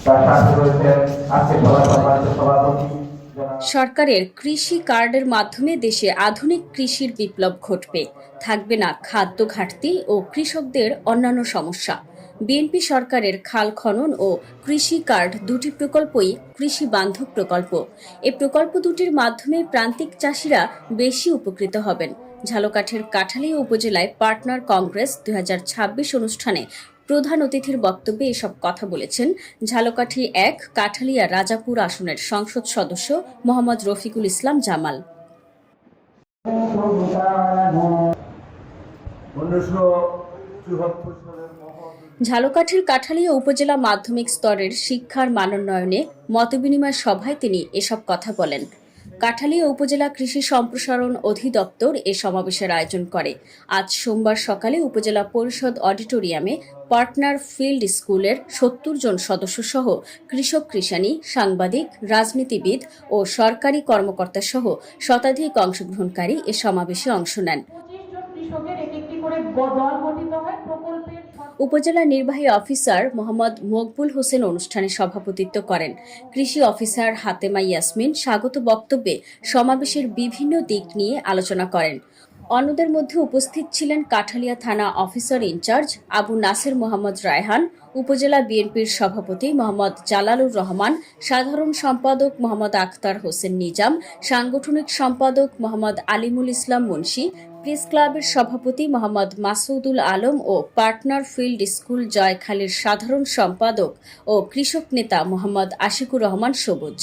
তার সাথে রয়েছেন আজকে সভার সম্মানিত সভাপতি সরকারের কৃষি কার্ডের মাধ্যমে দেশে আধুনিক কৃষির বিপ্লব ঘটবে, থাকবে না খাদ্য ঘাটতি ও কৃষকদের অন্যান্য সমস্যা। বিএনপি সরকারের খাল খনন ও কৃষি কার্ড দুটি প্রকল্পই কৃষি বান্ধব প্রকল্প। এই প্রকল্প দুটির মাধ্যমে প্রান্তিক চাষিরা বেশি উপকৃত হবেন। ঝালকাঠির কাঠালিয়া উপজেলায় পার্টনার কংগ্রেস ২০২৬ অনুষ্ঠানে প্রধান অতিথির বক্তব্যে এসব কথা বলেছেন ঝালকাঠি ১ কাঠালিয়া রাজাপুর আসনের সংসদ সদস্য মোহাম্মদ রফিকুল ইসলাম জামাল। ১৯৭৪ সালের ঝালকাঠির কাঠালিয়া উপজেলা মাধ্যমিক স্তরের শিক্ষার মানোন্নয়নে মতবিনিময় সভায় তিনি এসব কথা বলেন। কাঠালিয়া উপজেলা কৃষি সম্প্রসারণ অধিদপ্তর এ সমাবেশের আয়োজন করে। আজ সোমবার সকালে উপজেলা পরিষদ অডিটোরিয়ামে পার্টনার ফিল্ড স্কুলের ৭০ জন সদস্য সহ কৃষক কৃষানী, সাংবাদিক, রাজনীতিবিদ ও সরকারি কর্মকর্তা সহ শতাধিক অংশগ্রহণকারী এ সমাবেশে অংশ নেন। উপজেলা নির্বাহী অফিসার মোহাম্মদ মকবুল হোসেন অনুষ্ঠানে সভাপতিত্ব করেন। কৃষি অফিসার হাতেমা ইয়াসমিন স্বাগত বক্তব্যে সমাবেশের বিভিন্ন দিক নিয়ে আলোচনা করেন। অন্যদের মধ্যে উপস্থিত ছিলেন কাঠালিয়া থানা অফিসার ইনচার্জ আবু নাসের মোহাম্মদ রায়হান, উপজেলা বিএনপির সভাপতি মোহাম্মদ জালালুর রহমান, সাধারণ সম্পাদক মোহাম্মদ আখতার হোসেন নিজাম, সাংগঠনিক সম্পাদক মোহাম্মদ আলিমুল ইসলাম মুন্সি, প্রেস ক্লাবের সভাপতি মোহাম্মদ মাসুদুল আলম ও পার্টনার ফিল্ড স্কুল জয়খালীর সাধারণ সম্পাদক ও কৃষক নেতা মোহাম্মদ আশিকুর রহমান সবুজ।